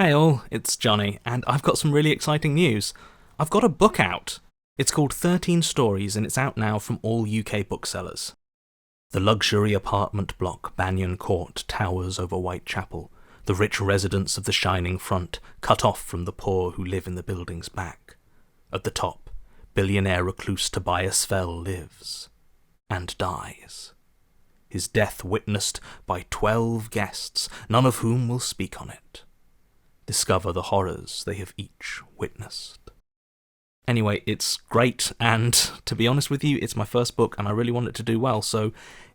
Hey all, it's Johnny, and I've got some really exciting news. I've got a book out. It's called 13 Stories, and it's out now from all UK booksellers. The luxury apartment block Banyan Court towers over Whitechapel, the rich residence of the shining front, cut off from the poor who live in the building's back. At the top, billionaire recluse Tobias Fell lives. And dies. His death witnessed by 12 guests, none of whom will speak on it. Discover the horrors they have each witnessed. Anyway, it's great, and to be honest with you, it's my first book and I really want it to do well, so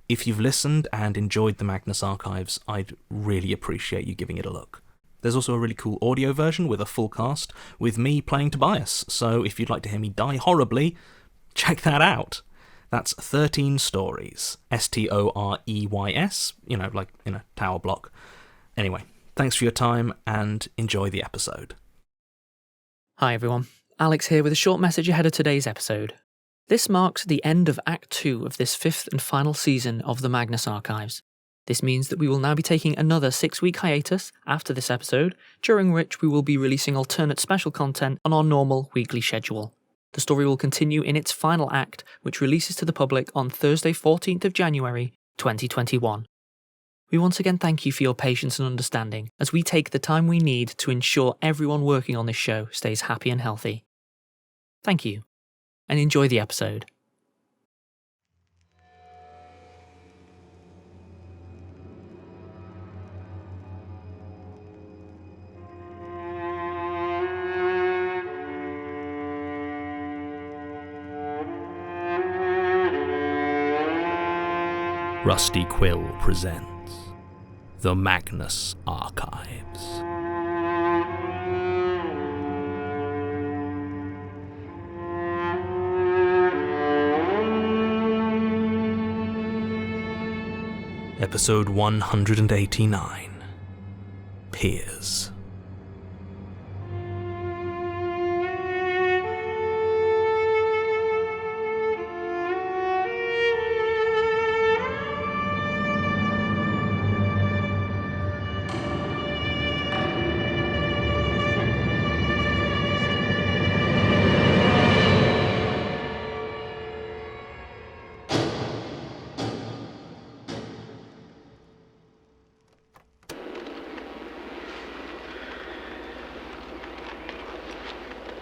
if you've listened and enjoyed the Magnus archives, I'd really appreciate you giving it a look. There's also a really cool audio version with a full cast, with me playing Tobias, so if you'd like to hear me die horribly, check that out. That's 13 Stories. Storeys, tower block. Anyway, thanks for your time, and enjoy the episode. Hi everyone, Alex here with a short message ahead of today's episode. This marks the end of Act 2 of this 5th and final season of the Magnus Archives. This means that we will now be taking another 6-week hiatus after this episode, during which we will be releasing alternate special content on our normal weekly schedule. The story will continue in its final act, which releases to the public on Thursday 14th of January 2021. We once again thank you for your patience and understanding as we take the time we need to ensure everyone working on this show stays happy and healthy. Thank you, and enjoy the episode. Rusty Quill presents The Magnus Archives. Episode 189. Peers.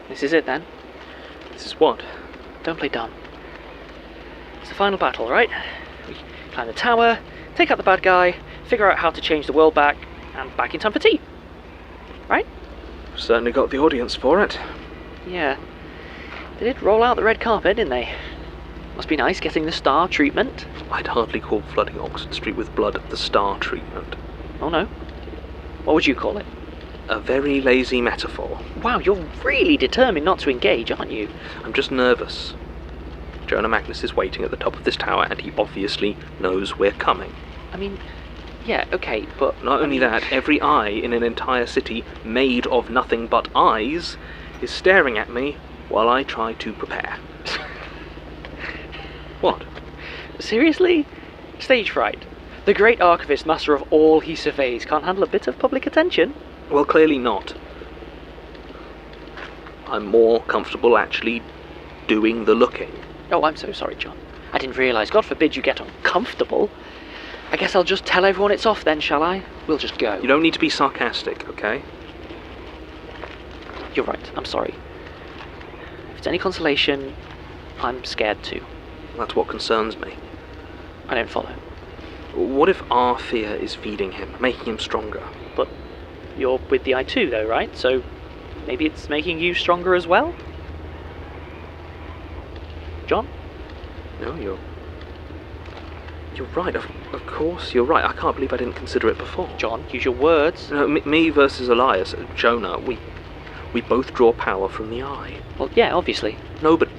This is it then. This is what? Don't play dumb. It's the final battle, right? We climb the tower, take out the bad guy, figure out how to change the world back, and back in time for tea. Right? Certainly got the audience for it. Yeah. They did roll out the red carpet, didn't they? Must be nice getting the star treatment. I'd hardly call flooding Oxford Street with blood the star treatment. Oh no. What would you call it? A very lazy metaphor. Wow, you're really determined not to engage, aren't you? I'm just nervous. Jonah Magnus is waiting at the top of this tower, and he obviously knows we're coming. I mean, yeah, okay, but... Not only that, every eye in an entire city made of nothing but eyes is staring at me while I try to prepare. What? Seriously? Stage fright. The great Archivist, master of all he surveys, can't handle a bit of public attention? Well, clearly not. I'm more comfortable actually doing the looking. Oh, I'm so sorry, John. I didn't realise. God forbid you get uncomfortable. I guess I'll just tell everyone it's off then, shall I? We'll just go. You don't need to be sarcastic, okay? You're right, I'm sorry. If it's any consolation, I'm scared too. That's what concerns me. I don't follow. What if our fear is feeding him, making him stronger? But you're with the I2 though, right? So maybe it's making you stronger as well? John? No, you're right. Of course, you're right. I can't believe I didn't consider it before. John, use your words. No, me versus Elias, Jonah, we both draw power from the eye. Well, yeah, obviously. No, but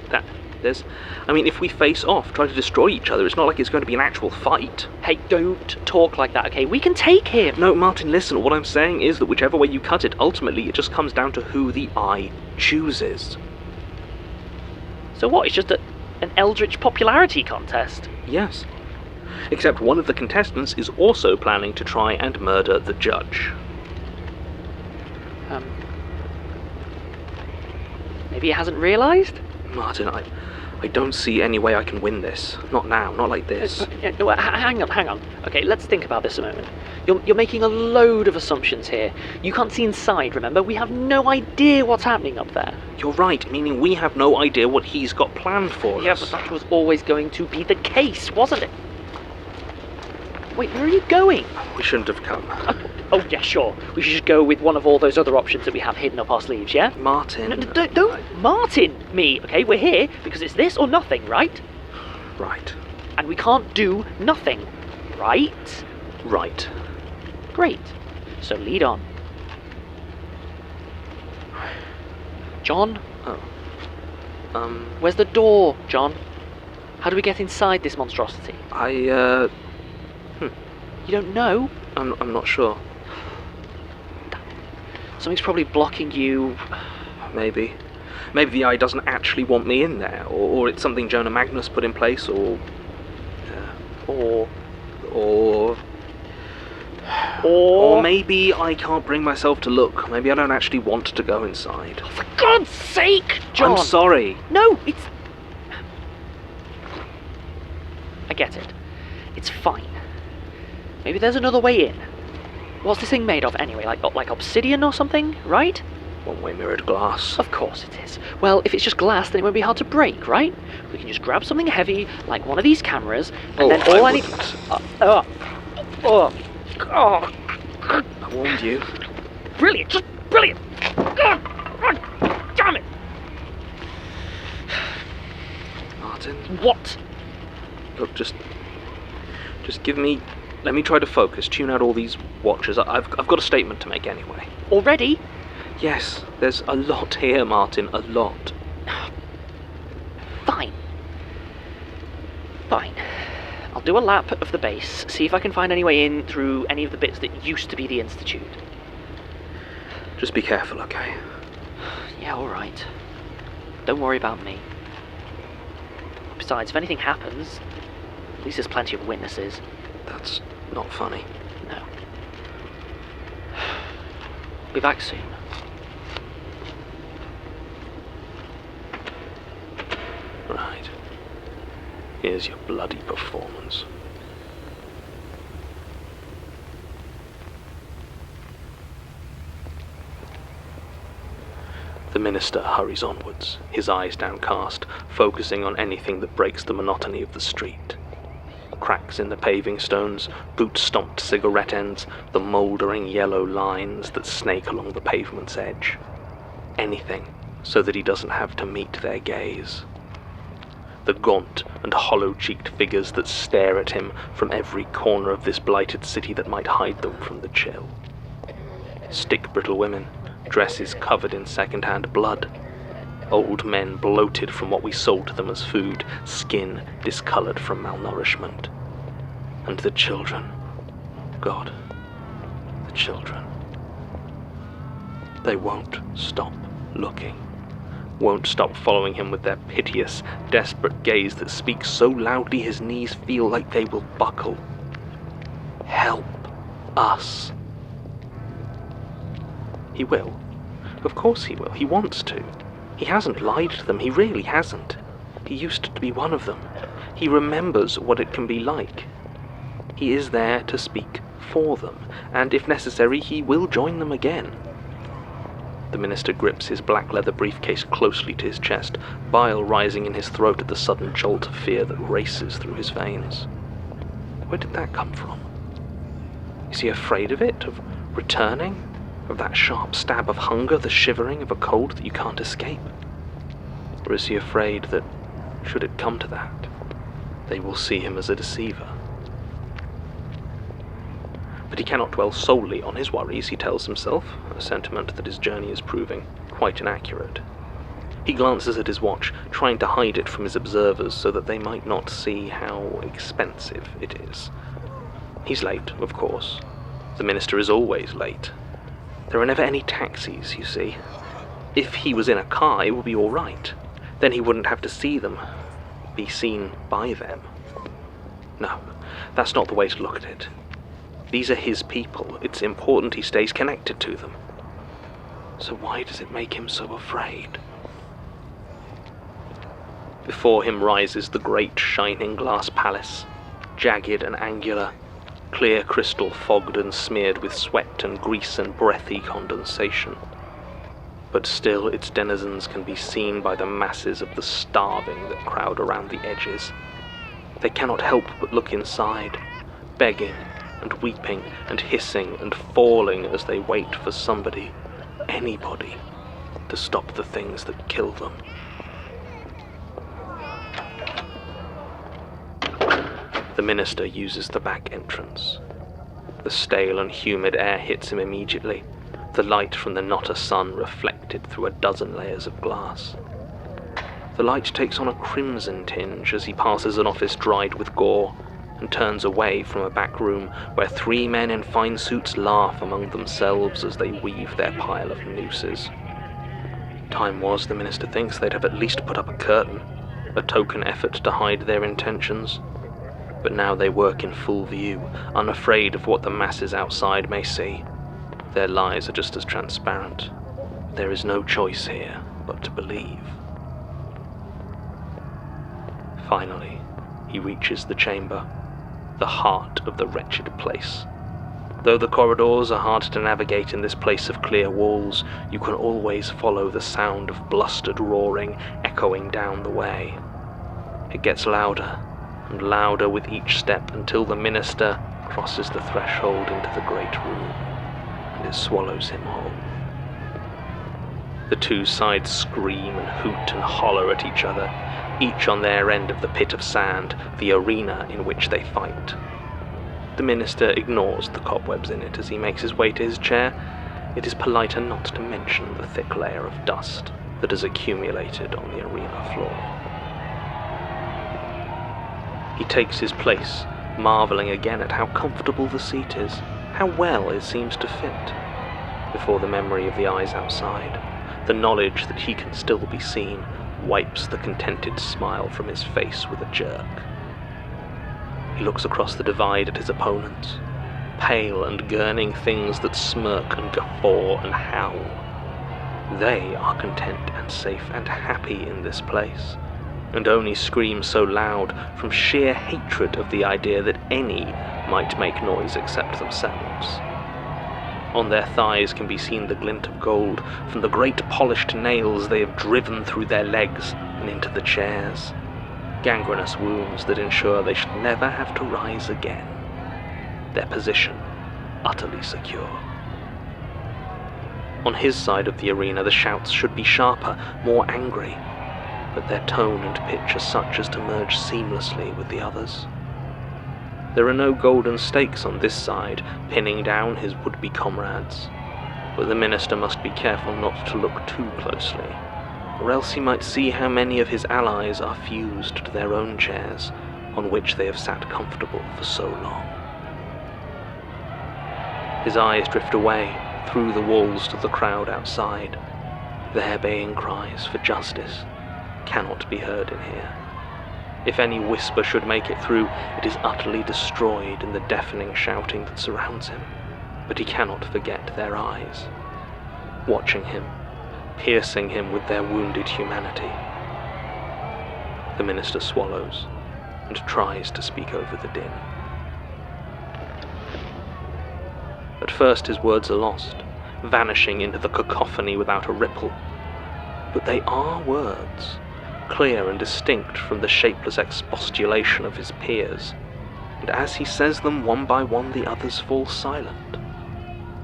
if we face off, try to destroy each other, it's not like it's going to be an actual fight. Hey, don't talk like that, okay? We can take him! No, Martin, listen, what I'm saying is that whichever way you cut it, ultimately it just comes down to who the eye chooses. So what, it's just an eldritch popularity contest? Yes. Except one of the contestants is also planning to try and murder the judge. Maybe it hasn't realised? Martin, I don't see any way I can win this. Not now, not like this. No, hang on. Okay, let's think about this a moment. You're making a load of assumptions here. You can't see inside, remember? We have no idea what's happening up there. You're right, meaning we have no idea what he's got planned for us. Yeah, but that was always going to be the case, wasn't it? Wait, where are you going? We shouldn't have come. Oh, yeah, sure. We should just go with one of all those other options that we have hidden up our sleeves, yeah? Martin... No, don't Martin me, okay? We're here because it's this or nothing, right? Right. And we can't do nothing, right? Right. Great. So lead on. John? Oh. Where's the door, John? How do we get inside this monstrosity? You don't know? I'm not sure. Something's probably blocking you. Maybe. Maybe the eye doesn't actually want me in there, or it's something Jonah Magnus put in place, or maybe I can't bring myself to look. Maybe I don't actually want to go inside. Oh, for God's sake, John! I'm sorry. No, it's... I get it. It's fine. Maybe there's another way in. What's this thing made of anyway? Like obsidian or something, right? One-way mirrored glass. Of course it is. Well, if it's just glass, then it won't be hard to break, right? We can just grab something heavy, like one of these cameras, and then all I need... I warned you. Brilliant! Just brilliant! Damn it! Martin? What? Look, just give me... Let me try to focus, tune out all these watchers. I've got a statement to make anyway. Already? Yes, there's a lot here, Martin, a lot. Fine. I'll do a lap of the base, see if I can find any way in through any of the bits that used to be the Institute. Just be careful, okay? Yeah, alright. Don't worry about me. Besides, if anything happens, at least there's plenty of witnesses. That's not funny. No. Be back soon. Right. Here's your bloody performance. The minister hurries onwards, his eyes downcast, focusing on anything that breaks the monotony of the street. Cracks in the paving stones, boot-stomped cigarette ends, the mouldering yellow lines that snake along the pavement's edge. Anything so that he doesn't have to meet their gaze. The gaunt and hollow-cheeked figures that stare at him from every corner of this blighted city that might hide them from the chill. Stick-brittle women, dresses covered in second-hand blood. Old men bloated from what we sold to them as food, skin discoloured from malnourishment. And the children. God, the children. They won't stop looking. Won't stop following him with their piteous, desperate gaze that speaks so loudly his knees feel like they will buckle. Help us. He will. Of course he will. He wants to. He hasn't lied to them, he really hasn't. He used to be one of them. He remembers what it can be like. He is there to speak for them, and if necessary, he will join them again. The minister grips his black leather briefcase closely to his chest, bile rising in his throat at the sudden jolt of fear that races through his veins. Where did that come from? Is he afraid of it, of returning? Of that sharp stab of hunger, the shivering of a cold that you can't escape? Or is he afraid that, should it come to that, they will see him as a deceiver? But he cannot dwell solely on his worries, he tells himself, a sentiment that his journey is proving quite inaccurate. He glances at his watch, trying to hide it from his observers so that they might not see how expensive it is. He's late, of course. The minister is always late. There are never any taxis, you see. If he was in a car, it would be all right. Then he wouldn't have to see them, be seen by them. No, that's not the way to look at it. These are his people. It's important he stays connected to them. So why does it make him so afraid? Before him rises the great shining glass palace, jagged and angular, clear crystal fogged and smeared with sweat and grease and breathy condensation. But still its denizens can be seen by the masses of the starving that crowd around the edges. They cannot help but look inside, begging and weeping and hissing and falling as they wait for somebody, anybody, to stop the things that kill them. The minister uses the back entrance. The stale and humid air hits him immediately, the light from the not a sun reflected through a dozen layers of glass. The light takes on a crimson tinge as he passes an office dried with gore and turns away from a back room where 3 men in fine suits laugh among themselves as they weave their pile of nooses. Time was, the minister thinks, they'd have at least put up a curtain, a token effort to hide their intentions. But now they work in full view, unafraid of what the masses outside may see. Their lies are just as transparent. There is no choice here but to believe. Finally, he reaches the chamber, the heart of the wretched place. Though the corridors are hard to navigate in this place of clear walls, you can always follow the sound of blustered roaring echoing down the way. It gets louder and louder with each step until the minister crosses the threshold into the great room, and it swallows him whole. The 2 sides scream and hoot and holler at each other, each on their end of the pit of sand, the arena in which they fight. The minister ignores the cobwebs in it as he makes his way to his chair. It is politer not to mention the thick layer of dust that has accumulated on the arena floor. He takes his place, marvelling again at how comfortable the seat is, how well it seems to fit. Before the memory of the eyes outside, the knowledge that he can still be seen, wipes the contented smile from his face with a jerk. He looks across the divide at his opponents, pale and gurning things that smirk and guffaw and howl. They are content and safe and happy in this place, and only scream so loud from sheer hatred of the idea that any might make noise except themselves. On their thighs can be seen the glint of gold from the great polished nails they have driven through their legs and into the chairs, gangrenous wounds that ensure they should never have to rise again, their position utterly secure. On his side of the arena the shouts should be sharper, more angry, but their tone and pitch are such as to merge seamlessly with the others. There are no golden stakes on this side, pinning down his would-be comrades, but the minister must be careful not to look too closely, or else he might see how many of his allies are fused to their own chairs, on which they have sat comfortable for so long. His eyes drift away, through the walls to the crowd outside. Their baying cries for justice cannot be heard in here. If any whisper should make it through, it is utterly destroyed in the deafening shouting that surrounds him. But he cannot forget their eyes, watching him, piercing him with their wounded humanity. The minister swallows and tries to speak over the din. At first his words are lost, vanishing into the cacophony without a ripple. But they are words, clear and distinct from the shapeless expostulation of his peers, and as he says them one by one the others fall silent,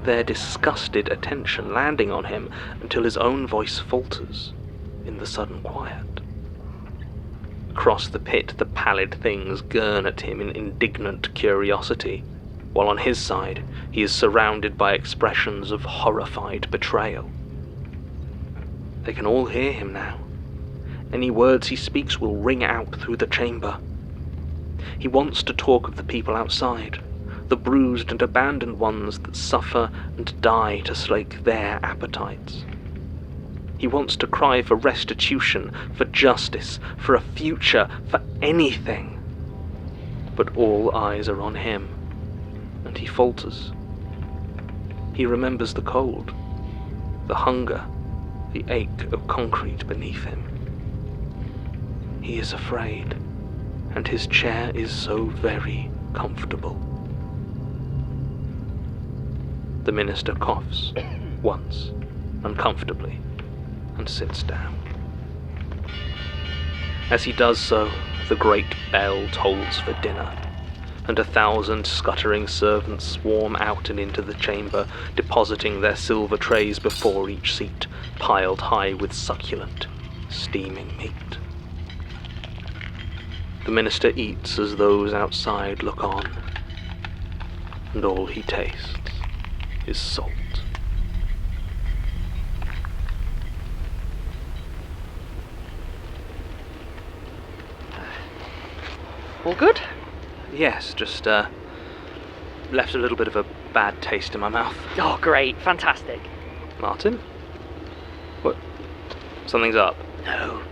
their disgusted attention landing on him until his own voice falters in the sudden quiet. Across the pit the pallid things gurn at him in indignant curiosity, while on his side he is surrounded by expressions of horrified betrayal. They can all hear him now. Any words he speaks will ring out through the chamber. He wants to talk of the people outside, the bruised and abandoned ones that suffer and die to slake their appetites. He wants to cry for restitution, for justice, for a future, for anything. But all eyes are on him, and he falters. He remembers the cold, the hunger, the ache of concrete beneath him. He is afraid, and his chair is so very comfortable. The minister coughs once, uncomfortably, and sits down. As he does so, the great bell tolls for dinner, and 1,000 scuttering servants swarm out and into the chamber, depositing their silver trays before each seat, piled high with succulent, steaming meat. The minister eats as those outside look on, and all he tastes is salt. All good? Yes, just left a little bit of a bad taste in my mouth. Oh, great. Fantastic. Martin? What? Something's up.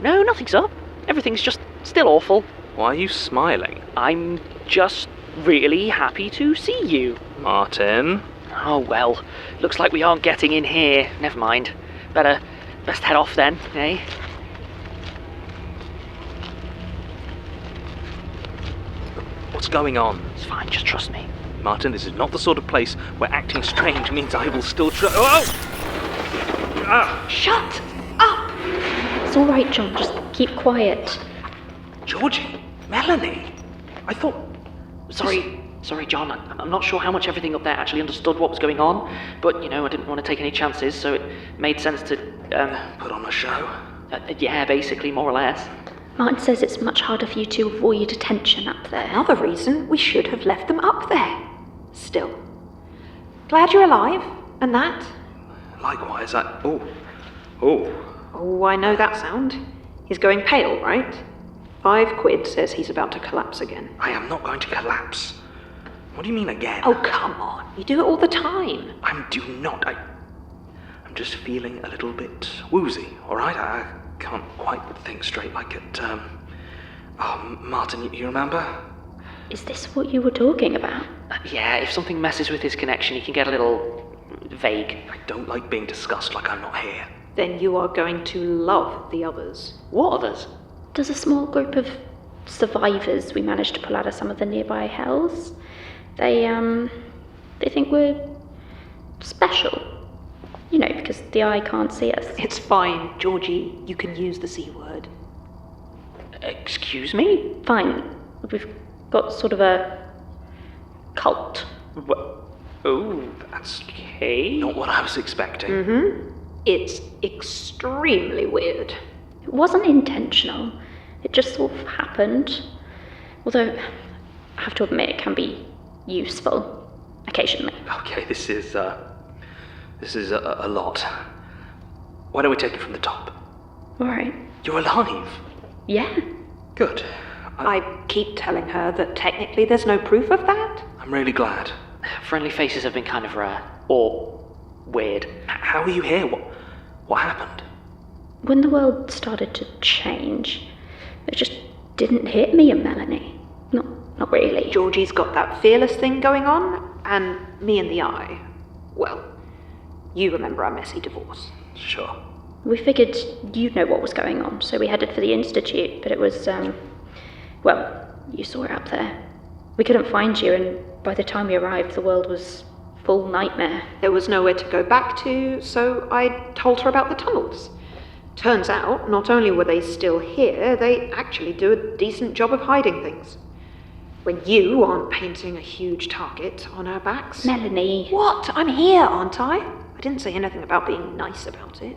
No, nothing's up. Everything's just still awful. Why are you smiling? I'm just really happy to see you. Martin? Oh, well. Looks like we aren't getting in here. Never mind. Best head off then, eh? What's going on? It's fine, just trust me. Martin, this is not the sort of place where acting strange means I will still Oh! Ah! Shut up! It's all right, John. Just keep quiet. Georgie? Melanie? I thought... Sorry, John. I'm not sure how much everything up there actually understood what was going on, but, I didn't want to take any chances, so it made sense to, Put on a show? Yeah, basically, more or less. Martin says it's much harder for you to avoid attention up there. Another reason we should have left them up there. Still. Glad you're alive, and that. Likewise, Oh, Oh, I know that sound. He's going pale, right? 5 quid says he's about to collapse again. I am not going to collapse. What do you mean again? Oh, come on. You do it all the time. I'm just feeling a little bit woozy, alright? I can't quite think straight like it. Martin, you remember? Is this what you were talking about? Yeah, if something messes with his connection, he can get a little vague. I don't like being discussed like I'm not here. Then you are going to love the others. What others? There's a small group of survivors we managed to pull out of some of the nearby hells. They think we're special. Because the eye can't see us. It's fine, Georgie. You can use the C word. Excuse me? Fine. We've got sort of a cult. Oh, that's okay. Not what I was expecting. It's extremely weird. It wasn't intentional. It just sort of happened. Although, I have to admit, it can be useful occasionally. Okay, this is a lot. Why don't we take it from the top? All right. You're alive? Yeah. Good. I keep telling her that technically there's no proof of that. I'm really glad. Friendly faces have been kind of rare. Or weird. How are you here? What happened? When the world started to change, it just didn't hit me and Melanie. Not really. Georgie's got that fearless thing going on, and me and the eye. Well, you remember our messy divorce. Sure. We figured you'd know what was going on, so we headed for the Institute, but it was, you saw it up there. We couldn't find you, and by the time we arrived, the world was full nightmare. There was nowhere to go back to, so I told her about the tunnels. Turns out, not only were they still here, they actually do a decent job of hiding things. When you aren't painting a huge target on our backs. Melanie. What? I'm here, aren't I? I didn't say anything about being nice about it.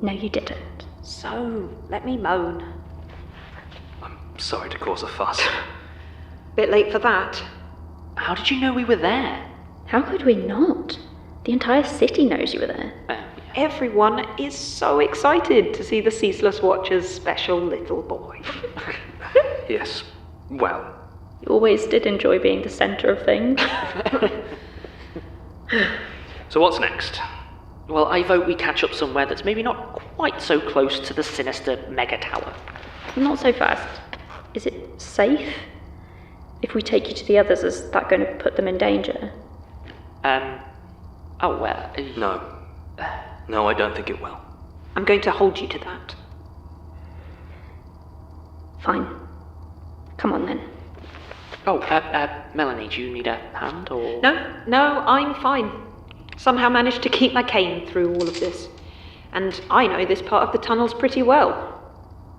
No, you didn't. So, let me moan. I'm sorry to cause a fuss. Bit late for that. How did you know we were there? How could we not? The entire city knows you were there. Everyone is so excited to see the Ceaseless Watcher's special little boy. Yes, well... You always did enjoy being the centre of things. So what's next? Well, I vote we catch up somewhere that's maybe not quite so close to the sinister mega tower. Not so fast. Is it safe? If we take you to the others, is that going to put them in danger? No. No, I don't think it will. I'm going to hold you to that. Fine. Come on then. Oh, Melanie, do you need a hand, or...? No, I'm fine. Somehow managed to keep my cane through all of this. And I know this part of the tunnels pretty well.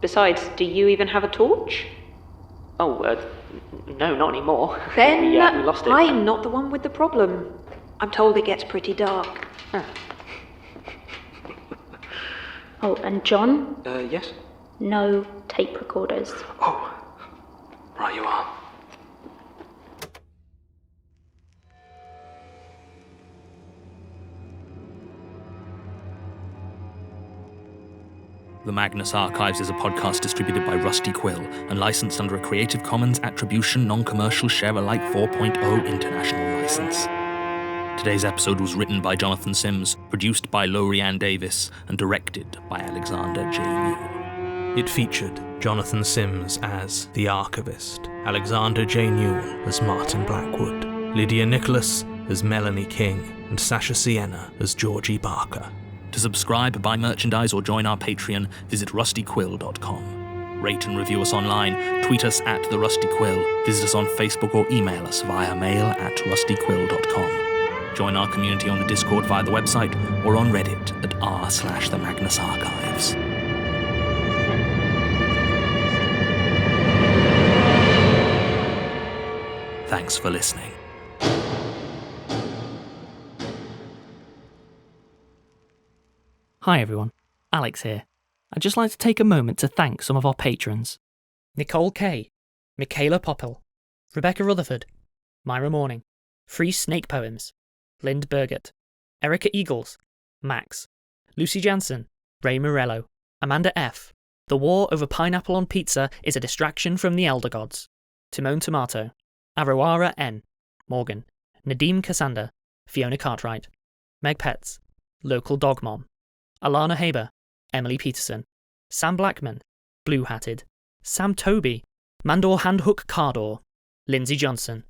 Besides, do you even have a torch? Oh, no, not anymore. Then we lost it. I'm not the one with the problem. I'm told it gets pretty dark. Huh. Oh, and John? Yes? No tape recorders. Oh, right you are. The Magnus Archives is a podcast distributed by Rusty Quill and licensed under a Creative Commons Attribution Non-Commercial Share-alike 4.0 international license. Today's episode was written by Jonathan Sims, produced by Lowri and Davies, and directed by Alexander J. Newall. It featured Jonathan Sims as the Archivist, Alexander J. Newall as Martin Blackwood, Lydia Nicholas as Melanie King, and Sasha Sienna as Georgie Barker. To subscribe, buy merchandise, or join our Patreon, visit rustyquill.com. Rate and review us online, tweet us at The Rusty Quill, visit us on Facebook, or email us via mail at rustyquill.com. Join our community on the Discord via the website, or on Reddit at r/The Magnus Archives. Thanks for listening. Hi everyone, Alex here. I'd just like to take a moment to thank some of our patrons. Nicole K, Michaela Poppel, Rebecca Rutherford, Myra Morning, Free Snake Poems, Linde Burgett, Erica Eagles, Max, Lucy Jansen, Ray Morello, Amanda F, The War Over Pineapple on Pizza is a Distraction from the Elder Gods, Timon Tomato, Arawara N, Morgan, Nadeem Cassander, Fiona Cartwright, Meg Petz, Local Dog Mom, Alana Haber, Emily Peterson, Sam Blackman, Blue Hatted, Sam Toby, Mandor Handhook Cardor, Lindsay Johnson,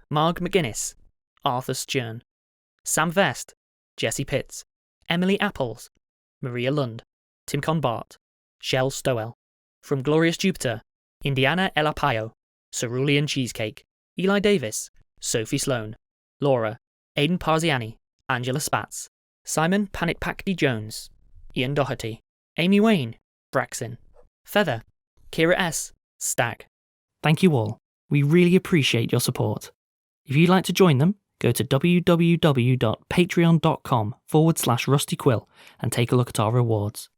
Marg McGuinness, Arthur Stjern, Sam Vest, Jesse Pitts, Emily Apples, Maria Lund, Timcon Bart, Shell Stowell, From Glorious Jupiter, Indiana Elapayo, Cerulean Cheesecake, Eli Davis, Sophie Sloan, Laura, Aidan Parziani, Angela Spatz, Simon Panikpakdi Jones, Ian Doherty, Amy Wayne, Braxton, Feather, Kira S, Stag. Thank you all. We really appreciate your support. If you'd like to join them, go to www.patreon.com/rustyquill and take a look at our rewards.